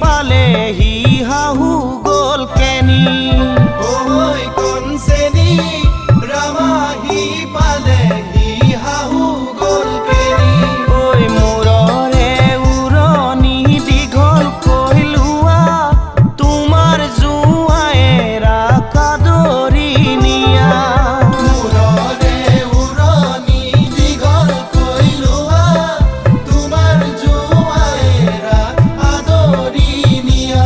পালে হি হাহু গল কেনি ঐ কনচেনি ৰামাহি পালে হি হাহু গল কেনি ঐ মোৰৰে উৰণি দীঘল কৈলোৱা তোমাৰ জোঁৱায়ে ৰাখা দৰি নিয়া মূৰৰে উৰণি দীঘল কৈ লোৱা তোমাৰ জোঁৱায়ে ৰাখা দৰি নিয়া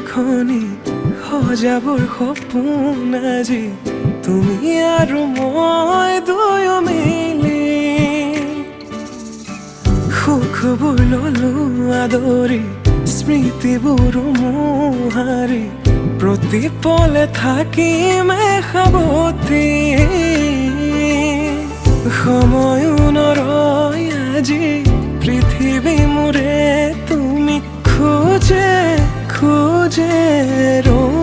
খনি সজাবৰ সপোন আজি তুমি আৰু মই দুয়ো মিলি সুখবোৰ ললো আদৰি স্মৃতিবোৰ মোহাৰি প্ৰতি পলে থাকিম সাৱতি সময়ো নৰয় আজি পৃথিৱী মোৰে তুমি খোজে খোজে ৰং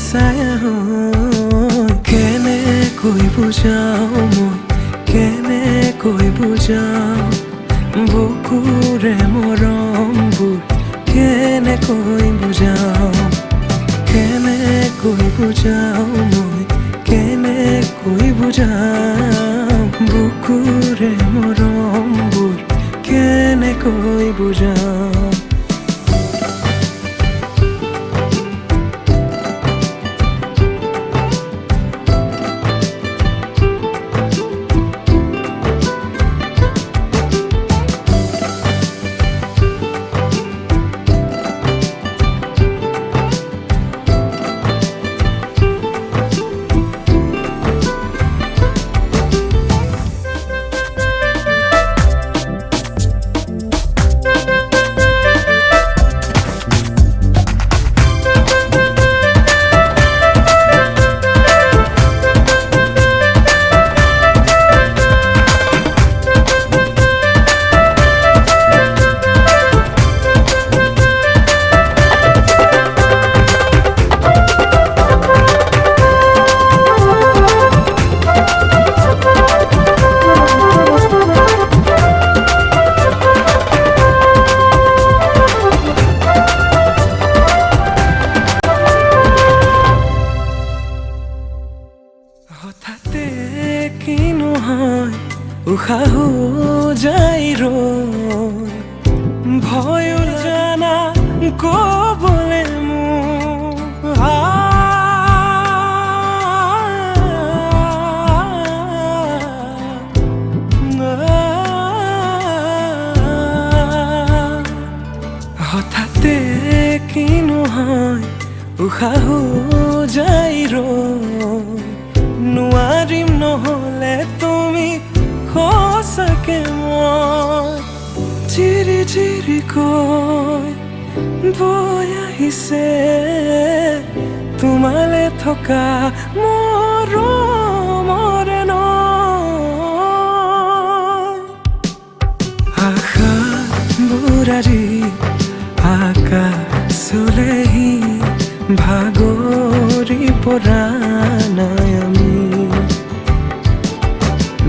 ছায়া হৈ কেনেকৈ বুজাওঁ মই কেনেকৈ বুজাওঁ বুকুৰে মৰমবোৰ কেনেকৈ বুজাওঁ কেনেকৈ বুজাওঁ মই কেনেকৈ বুজাওঁ বুকুৰে মৰমবোৰ কেনেকৈ বুজাওঁ হঠাতে কিনো হয় উশাহো যাই ৰৈ ভয়ো জানা ক'বলে মোৰ হঠাতে কিনো হয় উশাহো যাই ৰৈ নোৱাৰিম নহ'লে তুমি সঁচাকে মই চিৰি চিৰিকৈ বৈ আহিছে তোমালে থকা মৰমৰে নৈ আশাবোৰ আজি আকাশলেহি ভাগৰি পৰা নাই আমি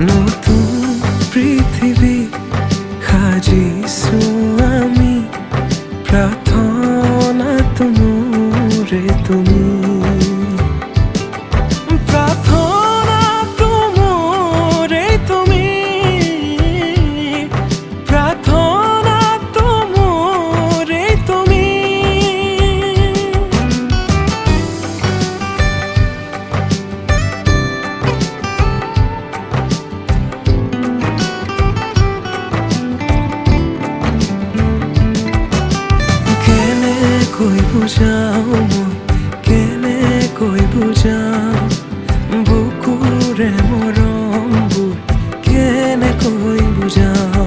নতুন পৃথিৱী সাজিছো আমি প্ৰাৰ্থনাটো মোৰে তুমি প্ৰাৰ্থনাটো মোৰে তুমি প্ৰাৰ্থনাটো মোৰে তুমি কেনেকৈ বুজাওঁ মই কেনেকৈ বুজাওঁ বুকুৰে মৰমবোৰ কেনেকৈ বুজাওঁ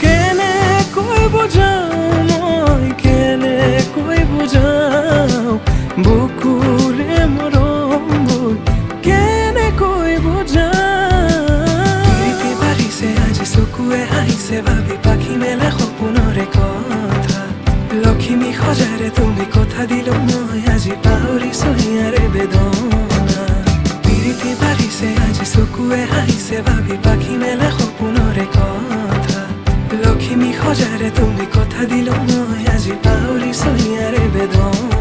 কেনেকৈ বুজাওঁ মই কেনেকৈ বুজাওঁ বুকুৰে মৰমবোৰ কেনেকৈ বুজাওঁ প্ৰীতি বাঢ়িছে আজি চকুৱে আহিছে ভাবি পাখি মেলে সপোনৰে কথা লখিমী সজাৰে তুমি কথা দিলো মই আজি পাহৰিছো ইয়াৰে বেদনা প্ৰীতি বাঢ়িছে আজি চকুৱে আহিছে ভাবি পাখি মেলে সপোনৰে কথা লখিমী সজাৰে তুমি কথা দিলো মই আজি পাহৰিছো ইয়াৰে বেদনা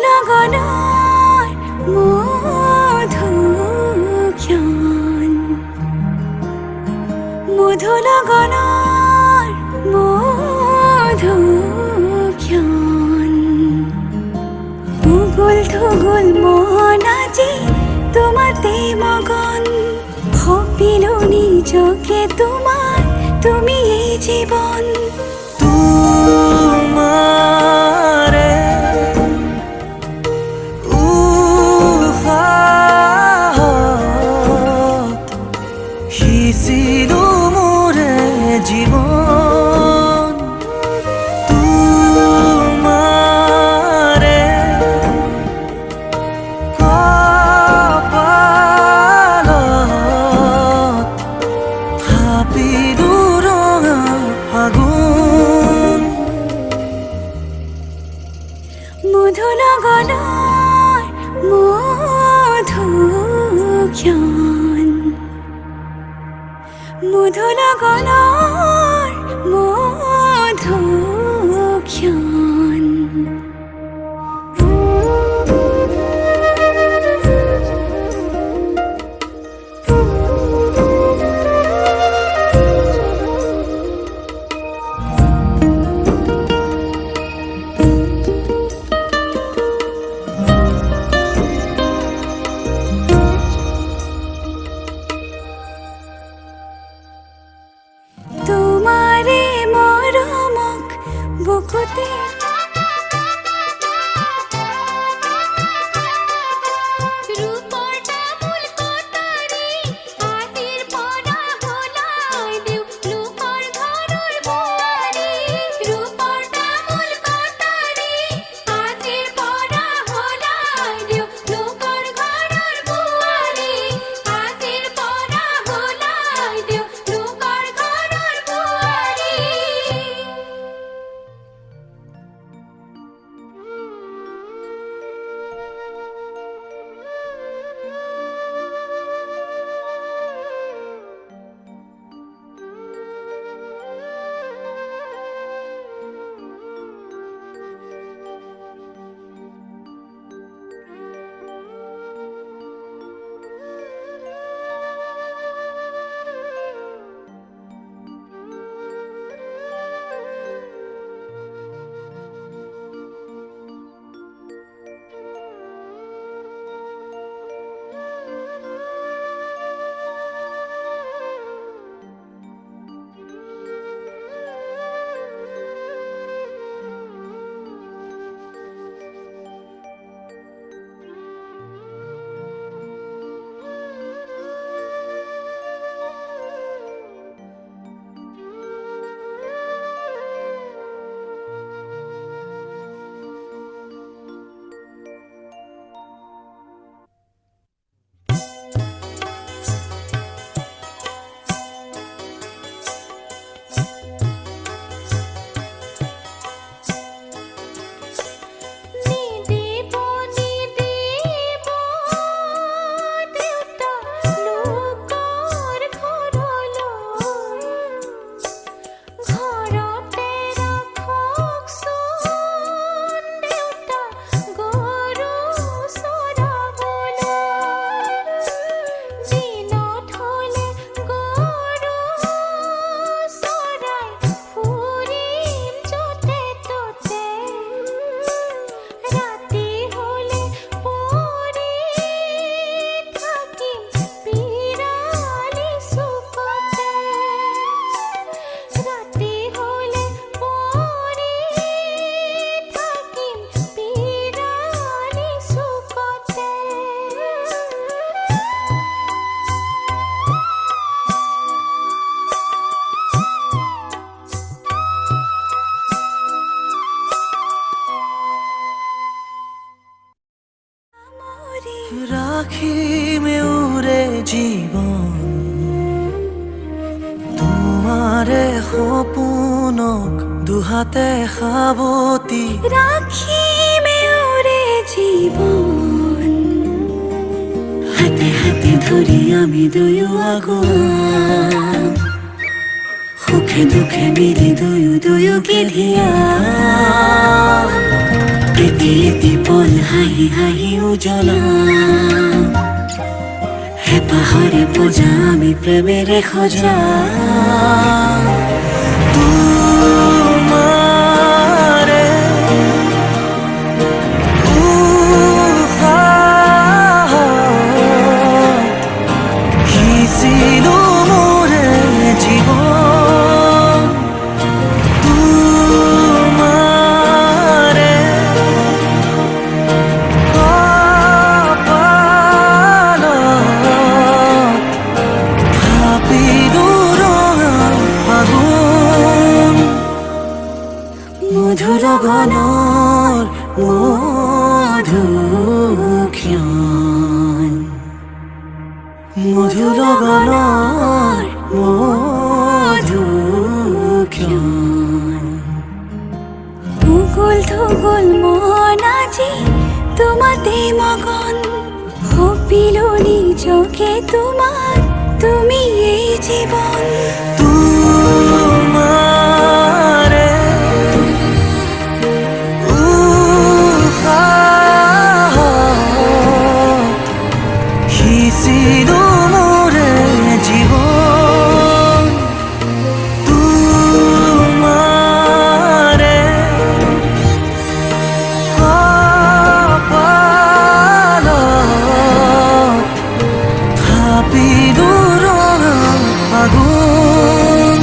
লগনৰ মধুক্ষণ মধু লগনৰ মধুক্ষণ উগুল থুগুল মন আজি তোমাতে মগন ভাবিলো নিজকে তোমাৰ তুমি এই জীৱন তোমাৰে উশাহত সিঁচিলো মোৰে জীৱন তোমাৰে কপালত থাপিলো ৰঙা ফাগুন মধু লগনৰ মধুক্ষণ মধু লগনৰ মধুক্ষণ তোমাৰে মৰমক বুকুতে ৰূপৰ তামোল কটাৰী আজিৰ পৰা হলাই দিওঁ লোকৰ ঘৰৰ বোৱাৰী ৰূপৰ তামোল কটাৰী আজিৰ পৰা হলাই দিওঁ লোকৰ ঘৰৰ বোৱাৰী আজিৰ পৰা হলাই দিওঁ লোকৰ ঘৰৰ বোৱাৰী ৰাখিমে উৰে জীৱন তোমাৰে সপোনক দুহাতে সাৱটি ৰাখিমে উৰে জীৱন হাতে হাতে ধৰি আমি দুয়ো আগুৱাম সুখে দুখে মিলি দুয়ো দুয়োকে ধিয়া এটি এটি গ'ল হাঁহি হাঁহি উজলা হেঁপাহৰে পূজা আমি প্ৰেমেৰে সজা তোমাৰে উশাহত সিঁচিলো মোৰে জীৱন তোমাৰে কপালত ভাবিলো ৰঙা ফাগুন মধুৰ গণৰ মধুক্ষণ মধুৰ গণৰ মধুক্ষণ উগুল থুগুল মন আজি তোমাতে মগন সপিলো নিজকে তোমাক তুমি এই জীৱন তোমাৰে উশাহত সিঁচিলো মোৰে জীৱন তোমাৰে কপালত ভাবিলো ৰঙা ফাগুন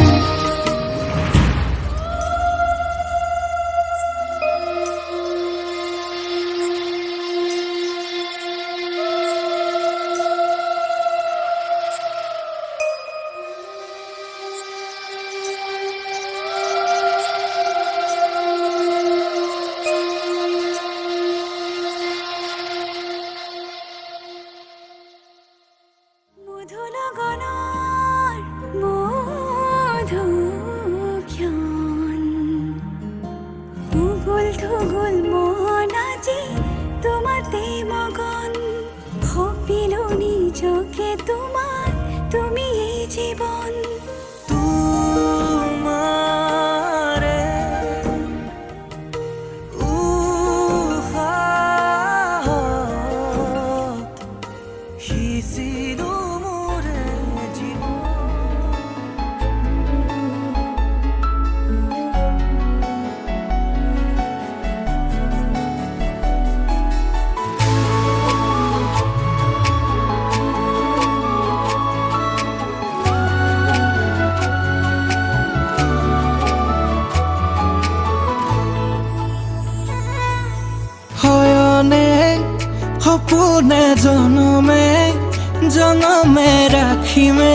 মধুৰ গণৰ মধুক্ষণ উগুল থুগুল মন আজি তোমাতে মগন সপিলো নিজকে তোমাক তুমি এই জীৱন তোমাৰে উশাহত সিঁচিলো মোৰে জীৱন হয়নে সপোনে জনমে জনমে ৰাখিমে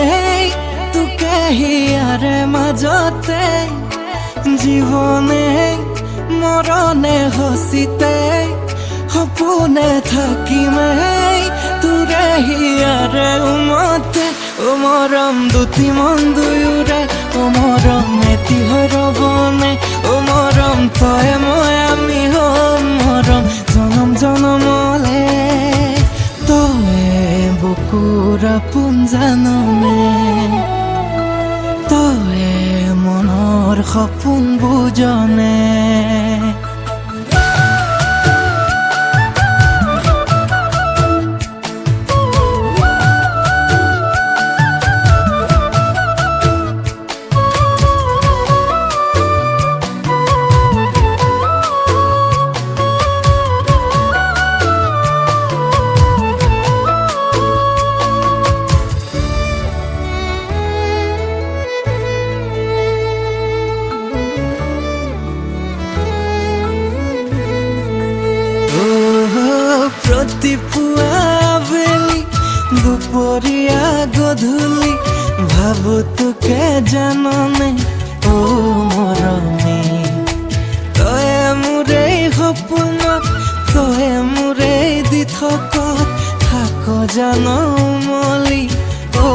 তোকে হিয়াৰে মাজতে জীৱনে মৰণে হচিতে সপোনে থাকিমে তোৰে হিয়াৰে উমতে ও মৰম দুটি মন দুয়োৰে ও মৰম এটি হৈ ৰ'বনে ও মৰম তই মই আমি হ'ম মৰম জনম জনমলে তই বুকুৰ আপোন জাননে তই মনৰ সপোন বুজনে ৰাতিপুৱা আবেলি দুপৰীয়া গধূলি ভাবো তোকে জাননে ও মৰমে তই মোৰে সপোনত তই মোৰে দি থকা থাক জান মলি ও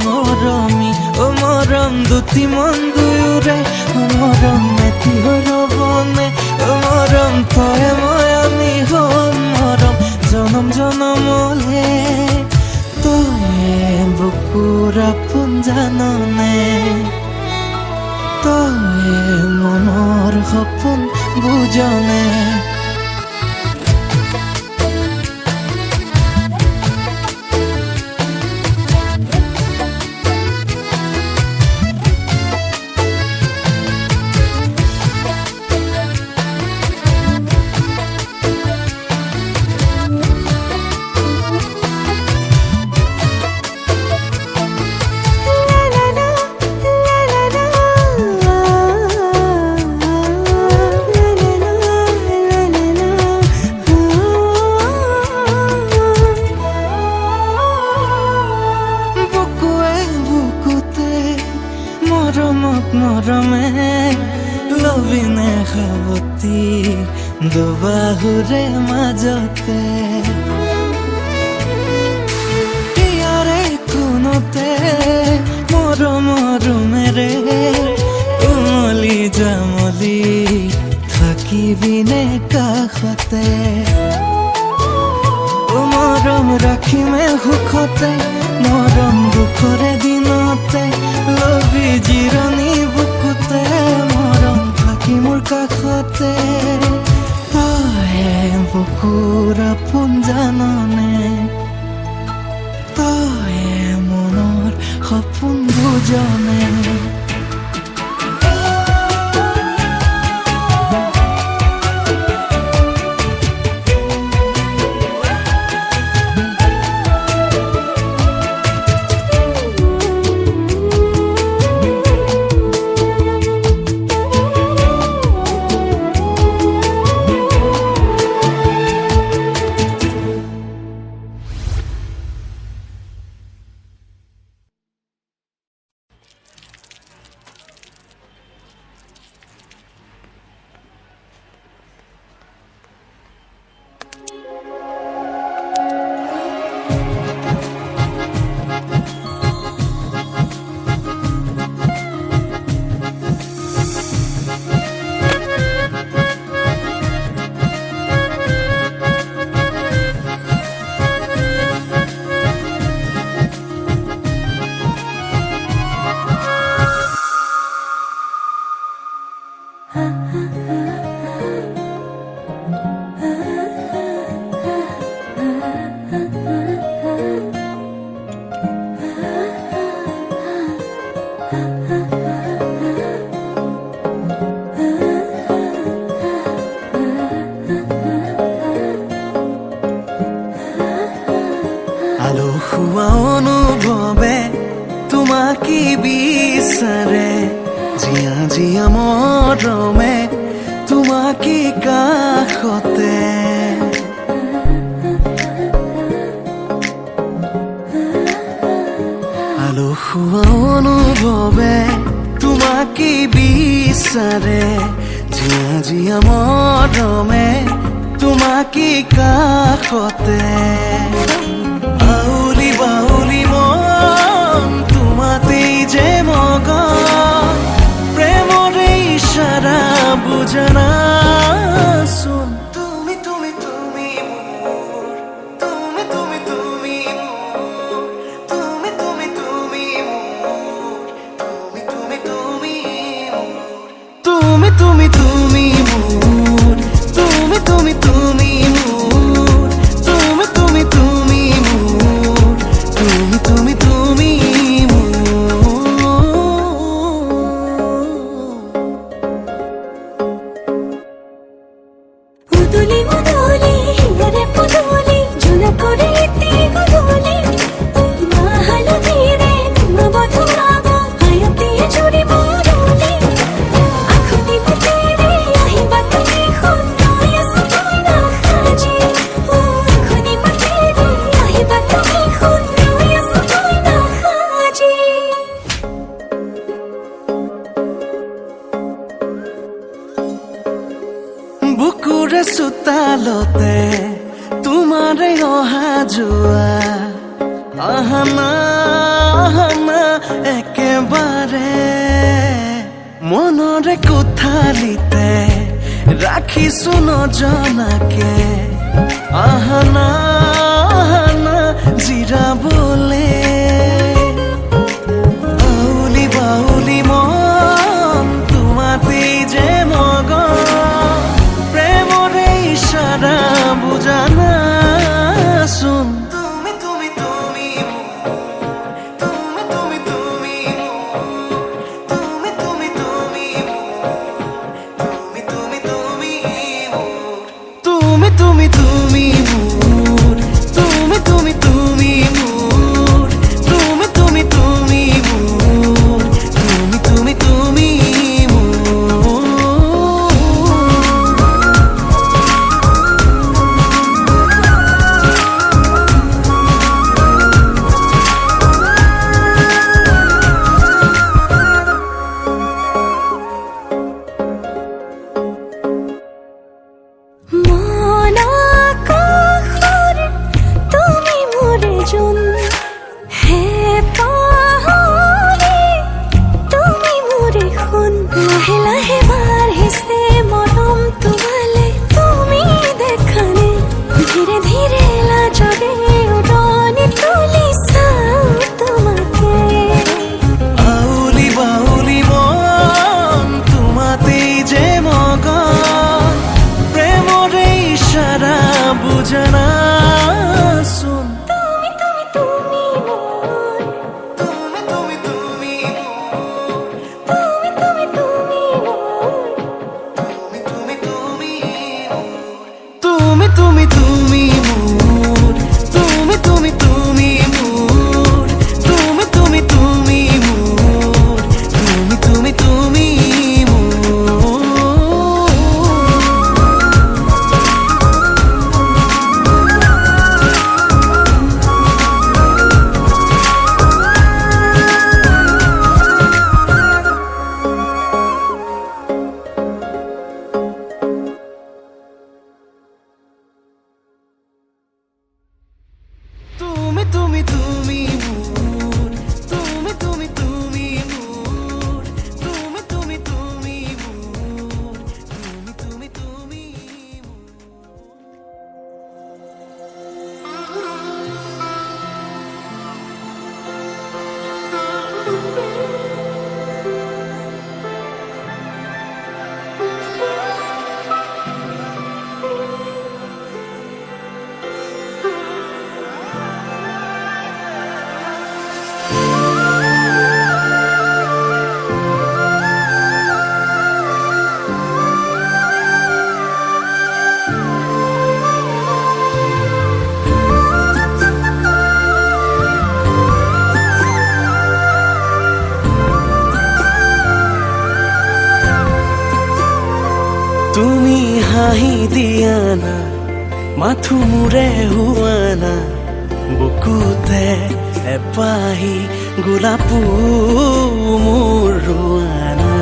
মৰমী ও মৰম দুটি মন দুয়োৰে ও মৰম এটি হৈ ৰ'বনে ও মৰম তই মই আমি হ'ম মৰম জনম জনমলে তই বুকুৰ আপোন জাননে তই মনৰ সপোন বুজনে দুবাহুৰে মাজতে ইয়াৰে কোনতে মৰমৰ মেৰে উমলি জামলি থাকিবিনে কাষতে মৰম ৰাখিমে সুখতে মৰম দুখৰে দিনতে লবি জিৰণি বুকুতে মৰম থাকি মোৰ কাষতে তই বুকুৰ আপোন জাননে তই মনৰ সপোন বুজনে আলসুৱা অনুভৱে তোমাকে বিচাৰে জিয়া জিয়া মৰমে তোমাকে কাষতে আলসুৱা অনুভৱে তোমাকে বিচাৰে জিয়া জিয়া মৰমে তোমাকে কাষতে বাউলি বাউলি মন তোমাতেই যে মগন প্ৰেমৰে ইশাৰা বুজনাচোন তুমি তুমি তুমি মোৰ তুমি তুমি তুমি মোৰ তুমি তুমি তুমি মোৰ তুমি তুমি তুমি মোৰ তুমি তুমি তুমি মোৰ তুমি তুমি তুমি মোৰ তুমি তুমি তুমি মোৰ তুমি তুমি তুমি উদুলি উদুলি হিয়ারে পুদুলি ঝুনা করে এতে গুদুলি মাহালো ধীরে তোমা বধুরাব হায়তে ছুরি বরুলি আখুতি বুতেরে আহিবা তুমি খুন নয়া সবাইনা খাজি আখুতি বুতেরে আহিবা তুমি খুন নয়া সবাইনা খাজি বুকুৰে চোতালতে তোমাৰে অহা যোৱা আহানা আহানা একেবাৰে মনৰে কোঠালিতে ৰাখিছো নজনাকে আহানা আহানা জিৰাবলে আউলি বাউলি মন তোমাতেই যে মগন প্ৰেমৰে ইশাৰা বুজনাচোন তুমি তুমি তুমি তুমি তুমি তুমি তুমি তুমি তুমি তুমি তুমি তুমি তুমি তুমি তুমি মোৰ তুমি তুমি তুমি মোৰ জানাচোন তুমি তুমি তুমি মোর তুমি তুমি তুমি তুমি তুমি তুমি মোর তুমি তুমি তুমি তুমি তুমি মোর তুমি তুমি তুমি মোর তুমি তুমি তুমি মোর তুমি তুমি তুমি মোর তুমি তুমি তুমি মোর তুমি তুমি তুমি মোর তুমি তুমি তুমি মোর তুমি তুমি তুমি তুমি হাঁহি দিয়া না মাথো মোৰে হুৱানা বুকুতে এপাহি গোলাপো মোৰ ৰোৱানা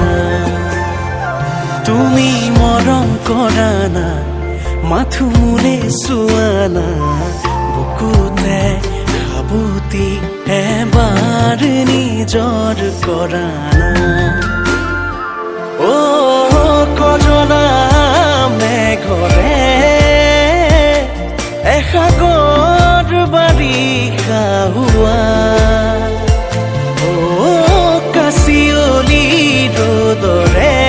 তুমি মৰম কৰা না মাথো মোৰে চোৱানা বুকুতে সাবতি এবাৰ নিজৰ কৰা না ও কজলা মেঘৰে এসাগৰ বাৰিষা হোৱা ও কাচিয়লি ৰ'দৰে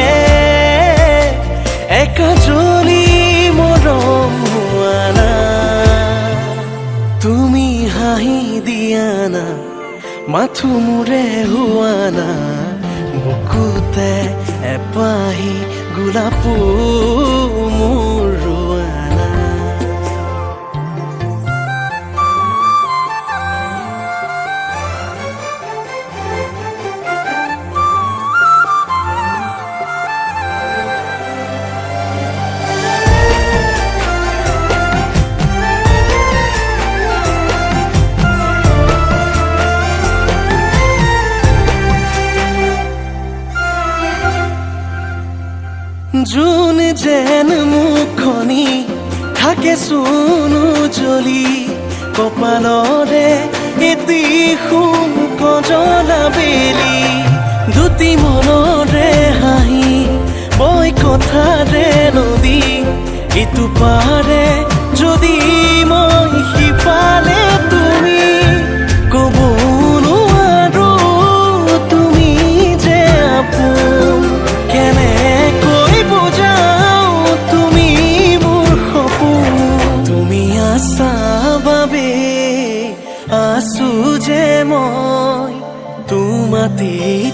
একাজলি মৰম হোৱা না তুমি হাঁহি দিয়া না মাথো মোৰে হুৱানা বুকুতে এপাহি গোলাপো মোৰ ৰোৱানা জোন যেন মুখনি থাকে চোনো জ্বলি কপালৰে এটি সোণ কজলা বেলি দুটি মনৰে হাঁহি বৈ কথাৰে নদী ইটো পাৰে যদি মই সিফালে তুমি ক'ব নোৱাৰো তুমি যে আপোন কেনেকৈ বুজাও তুমি মোৰ সপোন তুমি আছা বাবে আছো যে মই তোমাতেই